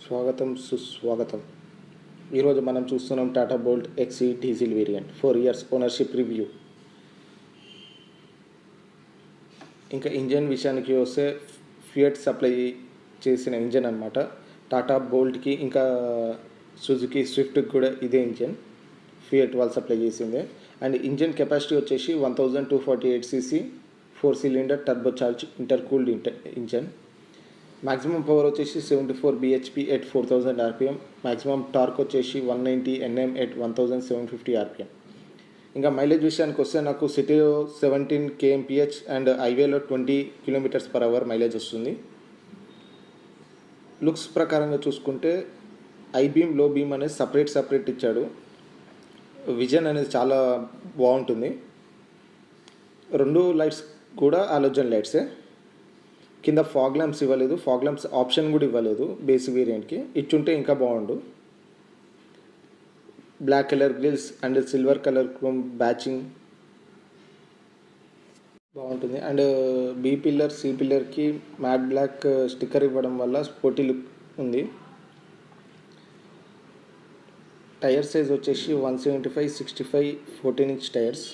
స్వాగతం సుస్వాగతం. ఈరోజు మనం చూస్తున్నాం Tata Bolt XE diesel variant 4 years ownership review. ఇంకా ఇంజన్ విషయానికి వస్తే ఫియట్ సప్లై చేసిన ఇంజన్ అనమాట. టాటా బోల్ట్కి ఇంకా సుజుకి స్విఫ్ట్కి కూడా ఇదే ఇంజన్ ఫియట్ వాళ్ళు సప్లై చేసిందే. అండ్ ఇంజన్ కెపాసిటీ వచ్చేసి 1248 cc 4 cylinder turbo charge intercooled engine. Maximum power వచ్చేసి 74 bhp at 4000 rpm. Maximum torque వచ్చేసి 190 Nm ఎట్ 1750 rpm. ఇంకా మైలేజ్ విషయానికి వస్తే నాకు సిటీలో 17 kmph అండ్ హైవేలో 20 km/h మైలేజ్ వస్తుంది. లుక్స్ ప్రకారంగా చూసుకుంటే ఐ బీమ్ లో బీమ్ అనేది సపరేట్ ఇచ్చాడు. విజన్ అనేది చాలా బాగుంటుంది. రెండు లైట్స్ కూడా హాలోజన్ లైట్సే. కింద ఫాగ్ ల్యాంప్స్ ఇవ్వలేదు, ఫాగ్ ల్యాంప్స్ ఆప్షన్ కూడా ఇవ్వలేదు బేసిక్ వేరియంట్కి. ఇచ్చుంటే ఇంకా బాగుండు. Black colour grills and silver colour chrome badging బాగుంటుంది. అండ్ బీ పిల్లర్ సి పిల్లర్కి మ్యాట్ బ్లాక్ స్టిక్కర్ ఇవ్వడం వల్ల స్పోర్టీ లుక్ ఉంది. టైర్ సైజ్ వచ్చేసి 175/65 14" టైర్స్.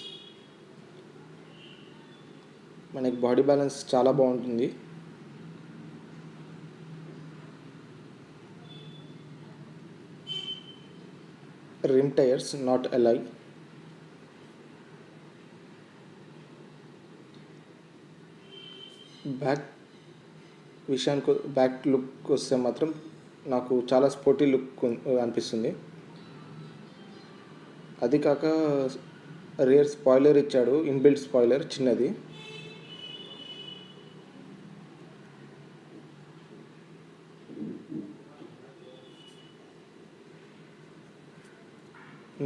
మనకి బాడీ బ్యాలెన్స్ చాలా బాగుంటుంది. Rim tyres not Alai. Back look వస్తే మాత్రం నాకు చాలా స్పోర్టీ లుక్ అనిపిస్తుంది. అది కాక రియర్ స్పాయిలర్ ఇచ్చాడు, ఇన్బిల్ట్ స్పాయిలర్ చిన్నది.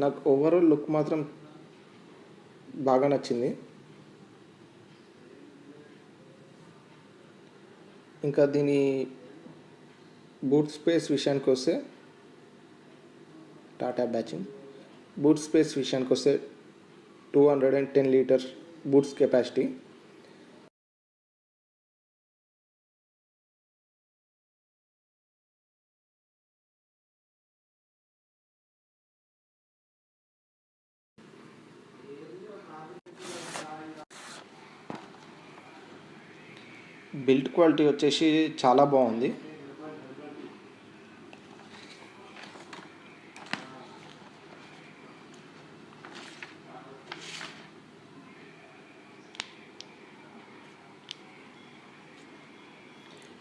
నాకు ఓవరాల్ లుక్ మాత్రం బాగా నచ్చింది. ఇంకా దీని బూట్ స్పేస్ విషయానికి వస్తే టాటా బ్యాచింగ్ బూట్ స్పేస్ విషయానికి వస్తే 210 litre boots capacity. Build quality వచ్చేసి చాలా బాగుంది.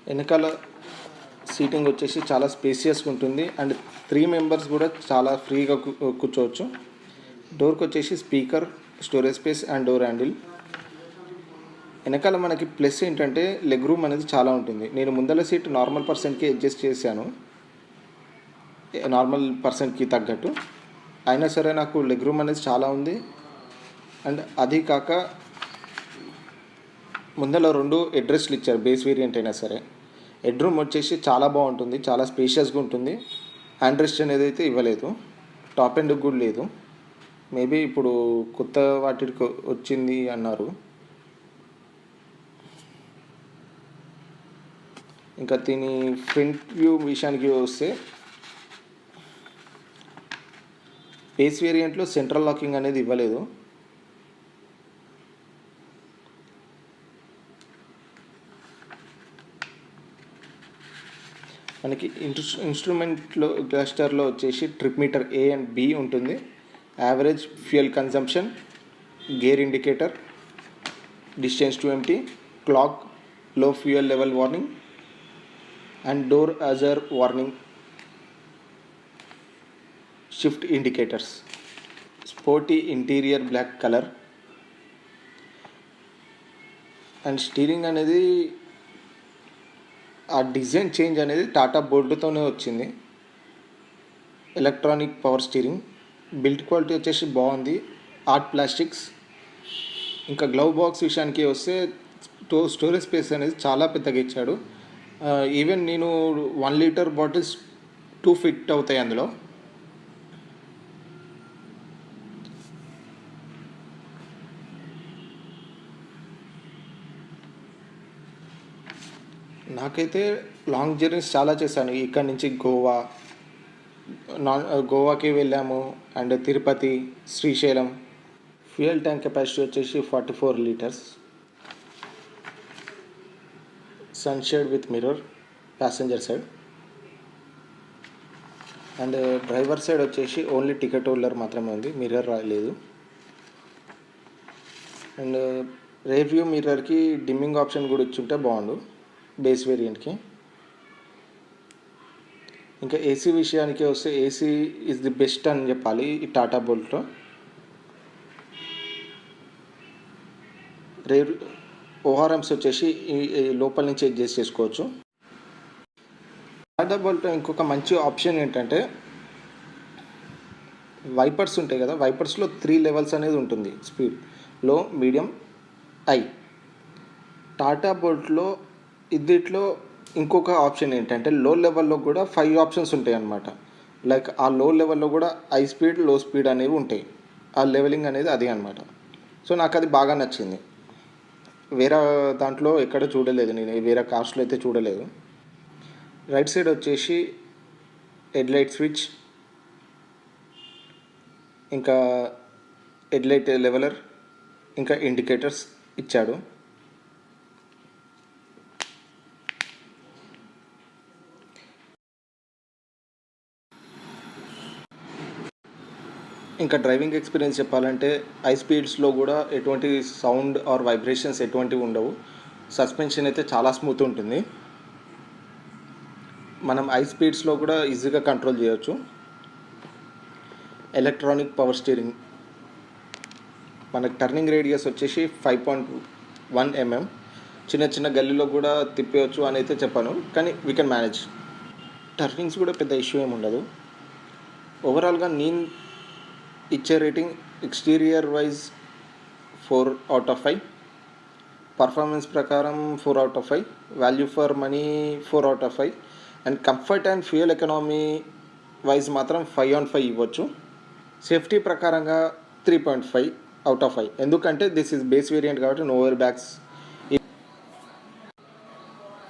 వెనకాల సీటింగ్ వచ్చేసి చాలా స్పేసియస్గా ఉంటుంది. అండ్ 3 మెంబర్స్ కూడా చాలా ఫ్రీగా కూర్చోవచ్చు. డోర్కి వచ్చేసి speaker, storage space and door handle. వెనకాల మనకి ప్లస్ ఏంటంటే లెగ్ రూమ్ అనేది చాలా ఉంటుంది. నేను ముందల సీట్ నార్మల్ పర్సన్కి అడ్జస్ట్ చేశాను, నార్మల్ పర్సన్కి తగ్గట్టు. అయినా సరే నాకు లెగ్ రూమ్ అనేది చాలా ఉంది. అండ్ అది కాక ముందర 2 హెడ్ ఇచ్చారు బేస్ వేరియంట్ అయినా సరే. హెడ్ రూమ్ వచ్చేసి చాలా బాగుంటుంది, చాలా స్పేషియస్గా ఉంటుంది. హ్యాండ్ రెస్ట్ అనేది అయితే ఇవ్వలేదు, టాప్ ఎండ్ కూడా లేదు. మేబీ ఇప్పుడు కొత్త వాటికి వచ్చింది అన్నారు. ఇంకా దీని ఫ్రంట్ వ్యూ విషయానికి వస్తే బేస్ వేరియంట్లో సెంట్రల్ లాకింగ్ అనేది ఇవ్వలేదు. మనకి ఇన్స్ట్రుమెంట్లో క్లస్టర్లో వచ్చేసి trip meter A and B ఉంటుంది. Average fuel consumption, gear indicator, distance to empty, clock, low fuel level warning and door ajar warning, shift indicators. Sporty interior black colour. And steering అనేది ఆ design change అనేది టాటా బోల్ట్తోనే వచ్చింది. Electronic power steering. Build quality వచ్చేసి బాగుంది, hard plastics. ఇంకా glove box విషయానికి వస్తే స్టోరేజ్ స్పేస్ అనేది చాలా పెద్దగా ఇచ్చాడు. ఈవెన్ నేను 1 లీటర్ బాటిల్స్ 2 ఫిట్ అవుతాయి అందులో. నాకైతే లాంగ్ జర్నీస్ చాలా చేశాను. ఇక్కడ నుంచి గోవాకి వెళ్ళాము, and Tirupati, Srisailam. Fuel tank capacity వచ్చేసి 44 litres. Sunshade with mirror passenger side, and driver side వచ్చేసి ఓన్లీ టికెట్ హోల్డర్ మాత్రమే ఉంది, మిర్రర్ రాలేదు. అండ్ రేర్ వ్యూ మిర్రర్కి డిమ్మింగ్ ఆప్షన్ కూడా ఇచ్చుంటే బాగుండు బేస్ వేరియంట్కి. ఇంకా ఏసీ విషయానికి వస్తే ఏసీ ఈజ్ ది బెస్ట్ అని చెప్పాలి ఈ టాటా బోల్ట్లో. రేర్ ఓఆర్ఎమ్స్ వచ్చేసి ఈ లోపల నుంచి అడ్జస్ట్ చేసుకోవచ్చు. టాటా బోల్ట్లో ఇంకొక మంచి ఆప్షన్ ఏంటంటే వైపర్స్ ఉంటాయి కదా, వైపర్స్లో 3 లెవెల్స్ అనేది ఉంటుంది, స్పీడ్, లో, మీడియం, హై. టాటా బోల్ట్లో ఇదిట్లో ఇంకొక ఆప్షన్ ఏంటంటే లో లెవెల్లో కూడా 5 ఆప్షన్స్ ఉంటాయి అన్నమాట. లైక్ ఆ లో లెవెల్లో కూడా హై స్పీడ్, లో స్పీడ్ అనేవి ఉంటాయి. ఆ లెవెలింగ్ అనేది అదే అనమాట. సో నాకు అది బాగా నచ్చింది. వేరే దాంట్లో ఎక్కడ చూడలేదు, నేను వేరే కార్స్లో అయితే చూడలేదు. రైట్ సైడ్ వచ్చేసి హెడ్ లైట్ స్విచ్, ఇంకా హెడ్ లైట్ లెవెలర్, ఇంకా ఇండికేటర్స్ ఇచ్చాడు. ఇంకా డ్రైవింగ్ ఎక్స్పీరియన్స్ చెప్పాలంటే హై స్పీడ్స్లో కూడా ఎటువంటి సౌండ్ ఆర్ వైబ్రేషన్స్ ఎటువంటివి ఉండవు. సస్పెన్షన్ అయితే చాలా స్మూత్ ఉంటుంది. మనం హై స్పీడ్స్లో కూడా ఈజీగా కంట్రోల్ చేయొచ్చు. ఎలక్ట్రానిక్ పవర్ స్టీరింగ్, మనకు టర్నింగ్ రేడియస్ వచ్చేసి 5.1 mm. చిన్న చిన్న గల్లీలో కూడా తిప్పేయచ్చు అని అయితే చెప్పాను, కానీ వీ కెన్ మేనేజ్. టర్నింగ్స్ కూడా పెద్ద ఇష్యూ ఏమి ఉండదు. ఓవరాల్గా నేను ఇచ్చే రేటింగ్ ఎక్స్టీరియర్ వైజ్ 4/5, పర్ఫార్మెన్స్ ప్రకారం 4/5, value for money 4/5, and comfort and fuel economy wise మాత్రం 5/5 ఇవ్వచ్చు. సేఫ్టీ ప్రకారంగా 3.5/5, ఎందుకంటే దిస్ ఈజ్ బేస్ వేరియంట్ కాబట్టి నో ఎయిర్ బ్యాగ్స్.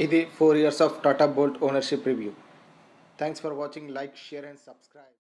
ఇది 4 years of Tata Bolt ownership review. Thanks for watching. Like, share and subscribe.